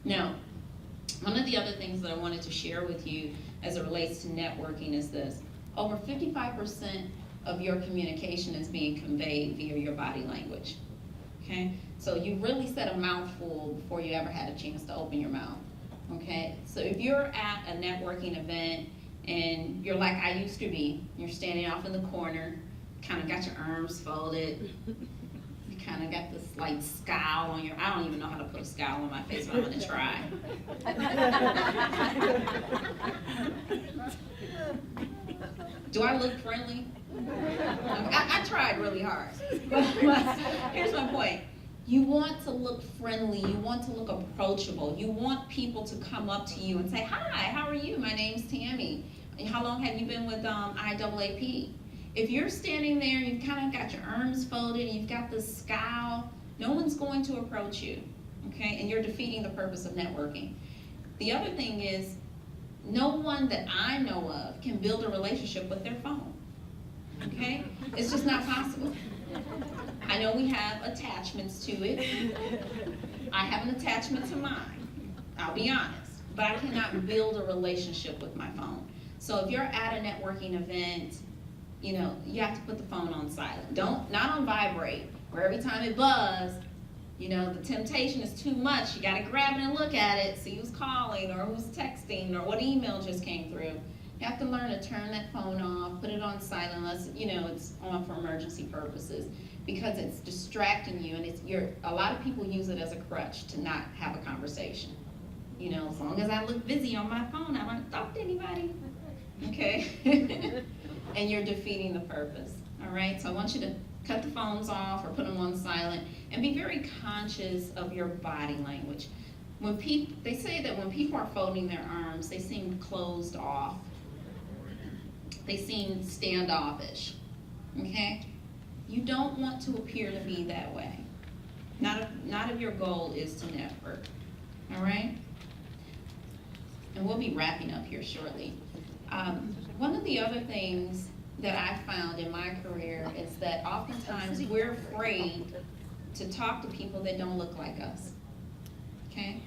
Now, one of the other things that I wanted to share with you as it relates to networking is this. Over 55% of your communication is being conveyed via your body language, okay? So you really said a mouthful before you ever had a chance to open your mouth, okay? So if you're at a networking event and you're like I used to be, you're standing off in the corner, kind of got your arms folded, you kind of got this like scowl on your, I don't even know how to put a scowl on my face, but I'm gonna try. Do I look friendly? I tried really hard. But here's my point. You want to look friendly, you want to look approachable, you want people to come up to you and say, hi, how are you? My name's Tammy. How long have you been with I.A.A.P? If you're standing there, you've kind of got your arms folded, you've got this scowl, no one's going to approach you, okay? And you're defeating the purpose of networking. The other thing is, no one that I know of can build a relationship with their phone, okay? It's just not possible. I know we have attachments to it. I have an attachment to mine, I'll be honest, but I cannot build a relationship with my phone. So if you're at a networking event, you know, you have to put the phone on silent. Not on vibrate, where every time it buzzes, you know, the temptation is too much. You gotta grab it and look at it, see who's calling or who's texting or what email just came through. You have to learn to turn that phone off, put it on silent unless, you know, it's on for emergency purposes, because it's distracting you, and a lot of people use it as a crutch to not have a conversation. You know, as long as I look busy on my phone, I don't talk to anybody, okay? And you're defeating the purpose, all right? So I want you to cut the phones off or put them on silent and be very conscious of your body language. They say that when people are folding their arms, they seem closed off. They seem standoffish, okay? You don't want to appear to be that way. Not if your goal is to network, all right? And we'll be wrapping up here shortly. One of the other things that I found in my career is that oftentimes we're afraid to talk to people that don't look like us, okay?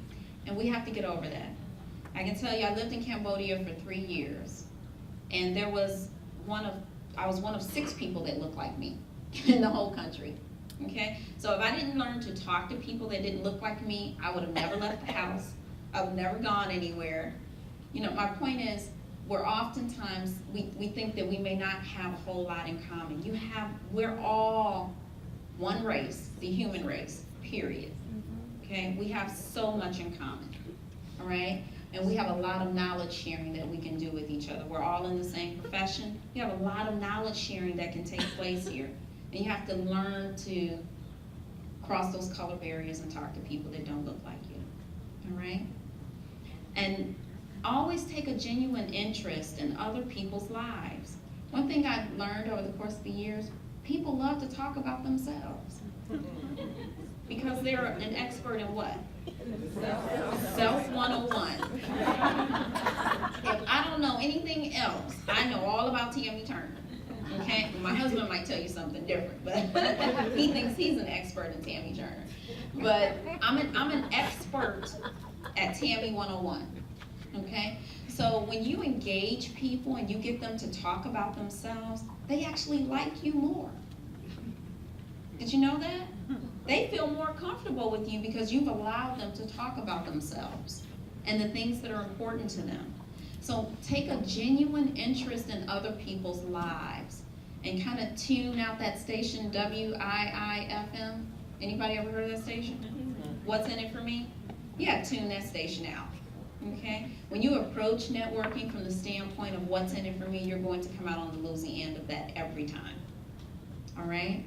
And we have to get over that. I can tell you, I lived in Cambodia for 3 years, and I was one of 6 people that looked like me in the whole country, okay? So if I didn't learn to talk to people that didn't look like me, I would have never left the house. I would have never gone anywhere. You know, my point is, we're oftentimes, we think that we may not have a whole lot in common. We're all one race, the human race, period. Okay, we have so much in common, all right? And we have a lot of knowledge sharing that we can do with each other. We're all in the same profession. We have a lot of knowledge sharing that can take place here. And you have to learn to cross those color barriers and talk to people that don't look like you, all right? And always take a genuine interest in other people's lives. One thing I've learned over the course of the years, people love to talk about themselves. Because they're an expert in what? Self 101. If I don't know anything else, I know all about Tammy Turner. Okay? My husband might tell you something different, but he thinks he's an expert in Tammy Turner. But I'm an expert at Tammy 101. Okay? So when you engage people and you get them to talk about themselves, they actually like you more. Did you know that? They feel more comfortable with you because you've allowed them to talk about themselves and the things that are important to them. So take a genuine interest in other people's lives and kind of tune out that station, W-I-I-F-M. Anybody ever heard of that station? What's in it for me? Yeah, tune that station out. Okay? When you approach networking from the standpoint of what's in it for me, you're going to come out on the losing end of that every time. All right?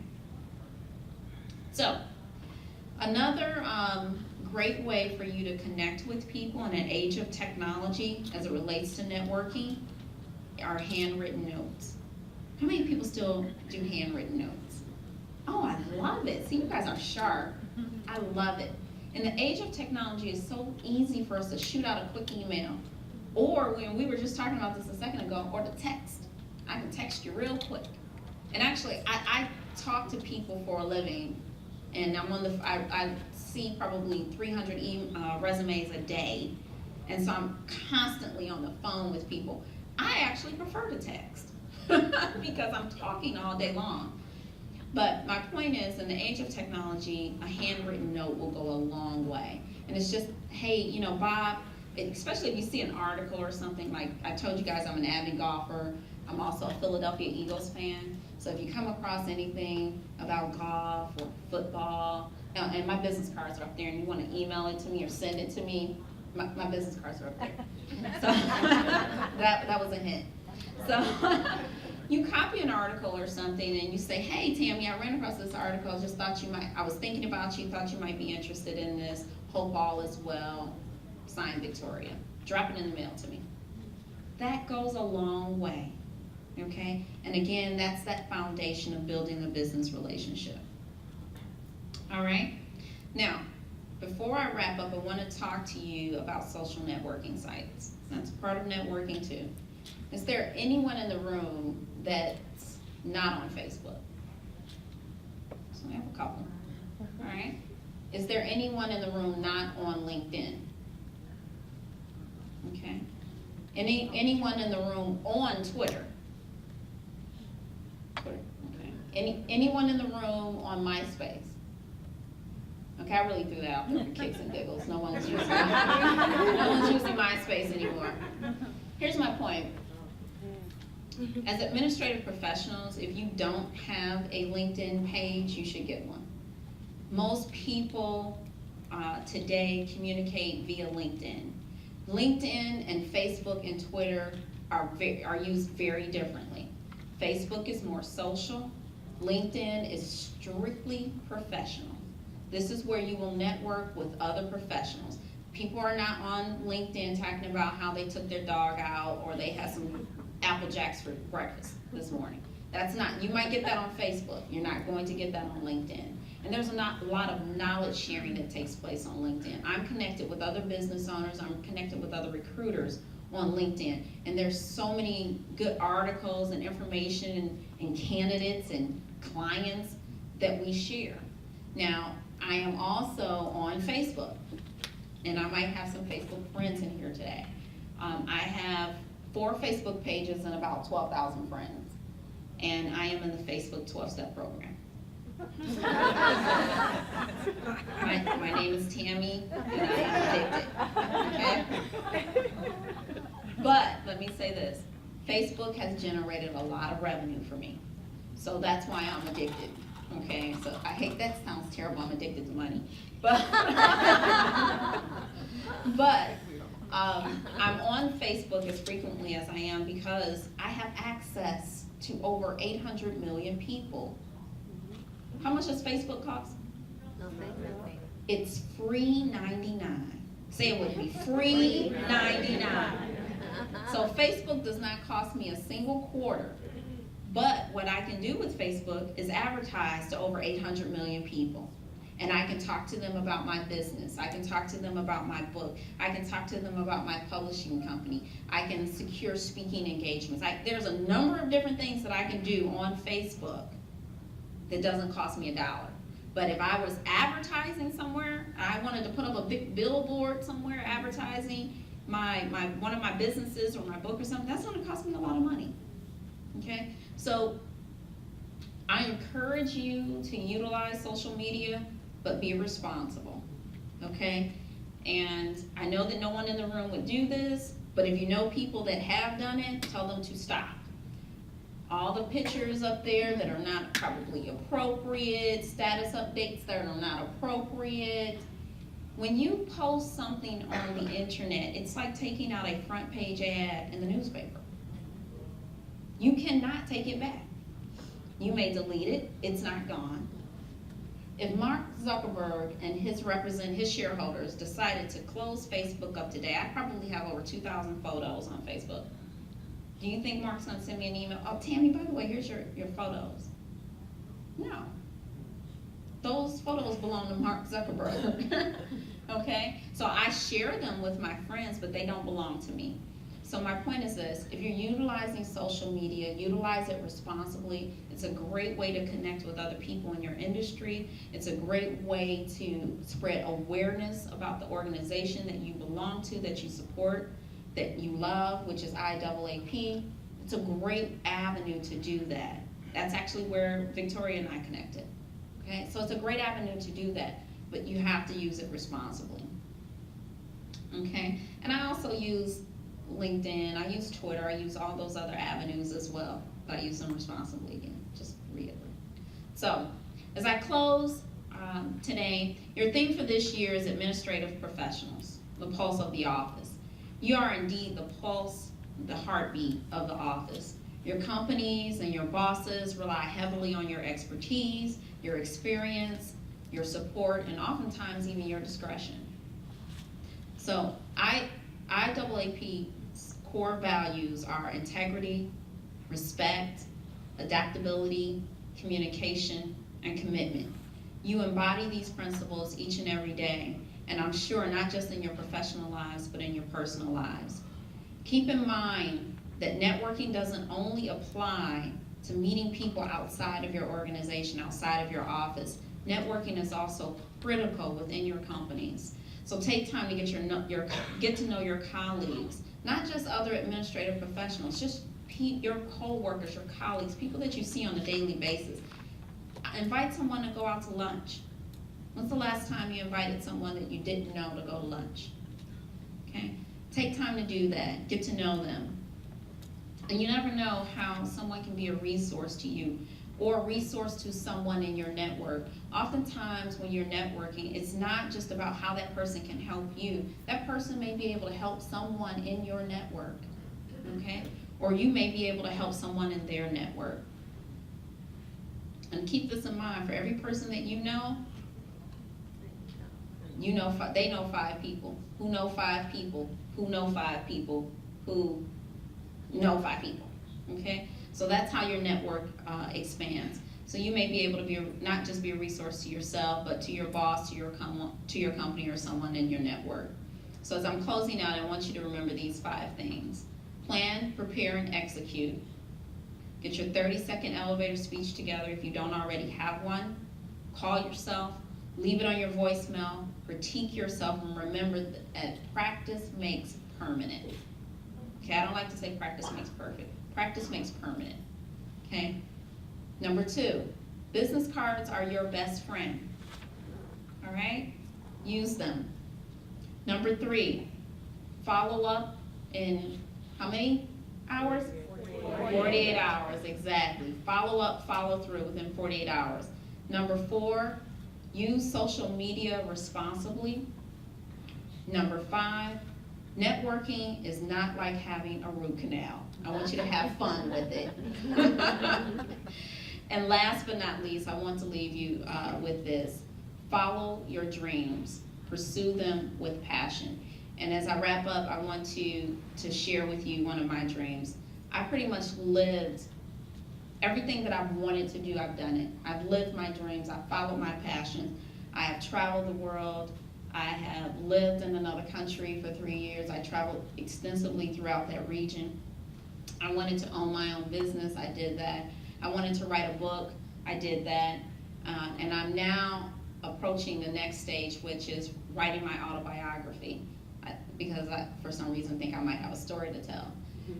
So, another great way for you to connect with people in an age of technology as it relates to networking are handwritten notes. How many people still do handwritten notes? Oh, I love it. See, you guys are sharp. I love it. In the age of technology, it's so easy for us to shoot out a quick email. Or, when we were just talking about this a second ago, or to text. I can text you real quick. And actually, I talk to people for a living. And I see probably 300 resumes a day, and so I'm constantly on the phone with people. I actually prefer to text because I'm talking all day long. But my point is, in the age of technology, a handwritten note will go a long way. And it's just, hey, you know, Bob, especially if you see an article or something, like I told you guys I'm an avid golfer. I'm also a Philadelphia Eagles fan. So if you come across anything about golf or football, and my business cards are up there, and you want to email it to me or send it to me, my business cards are up there. So that was a hint. So you copy an article or something and you say, hey Tammy, I ran across this article, just thought I was thinking about you, thought you might be interested in this, hope all is well, signed Victoria. Drop it in the mail to me. That goes a long way, okay? And again, that's that foundation of building a business relationship. All right? Now, before I wrap up, I want to talk to you about social networking sites. That's part of networking too. Is there anyone in the room that's not on Facebook? So we have a couple. All right. Is there anyone in the room not on LinkedIn? Okay. Anyone in the room on Twitter? Twitter. Okay. Anyone in the room on MySpace? Okay, I really threw that out there for kicks and giggles. No one's using MySpace anymore. Here's my point. As administrative professionals, if you don't have a LinkedIn page, you should get one. Most people today communicate via LinkedIn. LinkedIn and Facebook and Twitter are used very differently. Facebook is more social. LinkedIn is strictly professional. This is where you will network with other professionals. People are not on LinkedIn talking about how they took their dog out or they had some Apple Jacks for breakfast this morning. That's not, you might get that on Facebook. You're not going to get that on LinkedIn. And there's a lot of knowledge sharing that takes place on LinkedIn. I'm connected with other business owners. I'm connected with other recruiters on LinkedIn. And there's so many good articles and information and candidates and clients that we share. Now, I am also on Facebook. And I might have some Facebook friends in here today. I have 4 Facebook pages and about 12,000 friends. And I am in the Facebook 12-step program. My name is Tammy, and I am addicted. Okay? But let me say this. Facebook has generated a lot of revenue for me. So that's why I'm addicted. Okay? So I hate that sounds terrible. I'm addicted to money. But I'm on Facebook as frequently as I am because I have access to over 800 million people. How much does Facebook cost? Nothing. It's free 99. Say it with me, free 99. So Facebook does not cost me a single quarter. But what I can do with Facebook is advertise to over 800 million people. And I can talk to them about my business. I can talk to them about my book. I can talk to them about my publishing company. I can secure speaking engagements. There's a number of different things that I can do on Facebook that doesn't cost me $1. But if I was advertising somewhere, I wanted to put up a big billboard somewhere advertising one of my businesses or my book or something, that's going to cost me a lot of money. Okay? So I encourage you to utilize social media, but be responsible, okay? And I know that no one in the room would do this, but if you know people that have done it, tell them to stop. All the pictures up there that are not probably appropriate, status updates that are not appropriate. When you post something on the internet, it's like taking out a front page ad in the newspaper. You cannot take it back. You may delete it, it's not gone. If Mark Zuckerberg and his shareholders decided to close Facebook up today, I probably have over 2,000 photos on Facebook. Do you think Mark's gonna send me an email? Oh, Tammy, by the way, here's your photos. No. Those photos belong to Mark Zuckerberg. Okay? So I share them with my friends, but they don't belong to me. So my point is this: if you're utilizing social media, utilize it responsibly. It's a great way to connect with other people in your industry. It's a great way to spread awareness about the organization that you belong to, that you support, that you love, which is I.A.A.P. It's a great avenue to do that. That's actually where Victoria and I connected. Okay, so it's a great avenue to do that, but you have to use it responsibly. Okay, and I also use LinkedIn, I use Twitter, I use all those other avenues as well, but I use them responsibly again, just reiterate. So, as I close today, your theme for this year is administrative professionals, the pulse of the office. You are indeed the pulse, the heartbeat of the office. Your companies and your bosses rely heavily on your expertise, your experience, your support, and oftentimes even your discretion. So I.A.A.P's core values are integrity, respect, adaptability, communication, and commitment. You embody these principles each and every day, and I'm sure not just in your professional lives, but in your personal lives. Keep in mind that networking doesn't only apply to meeting people outside of your organization, outside of your office. Networking is also critical within your companies. So take time to get to know your colleagues, not just other administrative professionals, just your co-workers, your colleagues, people that you see on a daily basis. Invite someone to go out to lunch. When's the last time you invited someone that you didn't know to go to lunch? Okay, take time to do that, get to know them. And you never know how someone can be a resource to you or a resource to someone in your network. Oftentimes when you're networking, it's not just about how that person can help you. That person may be able to help someone in your network, okay? Or you may be able to help someone in their network. And keep this in mind, for every person that you know, they know 5 people who know 5 people who know 5 people who know 5 people, okay? So that's how your network expands. So you may be able to not just be a resource to yourself, but to your boss, to your company, or someone in your network. So as I'm closing out, I want you to remember these 5 things. Plan, prepare, and execute. Get your 30-second elevator speech together if you don't already have one. Call yourself, leave it on your voicemail, critique yourself, and remember that practice makes permanent. Okay, I don't like to say practice makes perfect. Practice makes permanent, okay? Number 2, business cards are your best friend, all right? Use them. Number 3, follow up in how many hours? 48 hours, exactly. Follow up, follow through within 48 hours. Number 4, use social media responsibly. Number 5, networking is not like having a root canal. I want you to have fun with it. And last but not least, I want to leave you with this. Follow your dreams. Pursue them with passion. And as I wrap up, I want to share with you one of my dreams. I pretty much lived everything that I've wanted to do, I've done it. I've lived my dreams. I've followed my passion. I have traveled the world. I have lived in another country for 3 years. I traveled extensively throughout that region. I wanted to own my own business. I did that. I wanted to write a book. I did that. And I'm now approaching the next stage, which is writing my autobiography, because I, for some reason, think I might have a story to tell.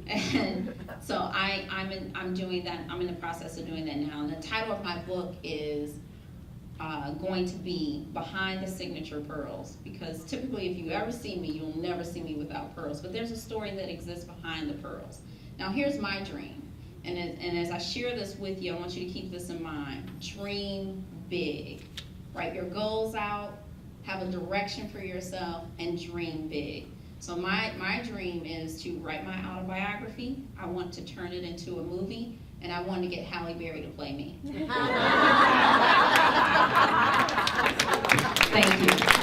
And so I'm doing that. I'm in the process of doing that now. And the title of my book is going to be Behind the Signature Pearls, because typically if you ever see me, you'll never see me without pearls, but there's a story that exists behind the pearls. Now here's my dream, and as I share this with you, I want you to keep this in mind. Dream big. Write your goals out, have a direction for yourself, and dream big. So my dream is to write my autobiography. I want to turn it into a movie, and I want to get Halle Berry to play me. Thank you.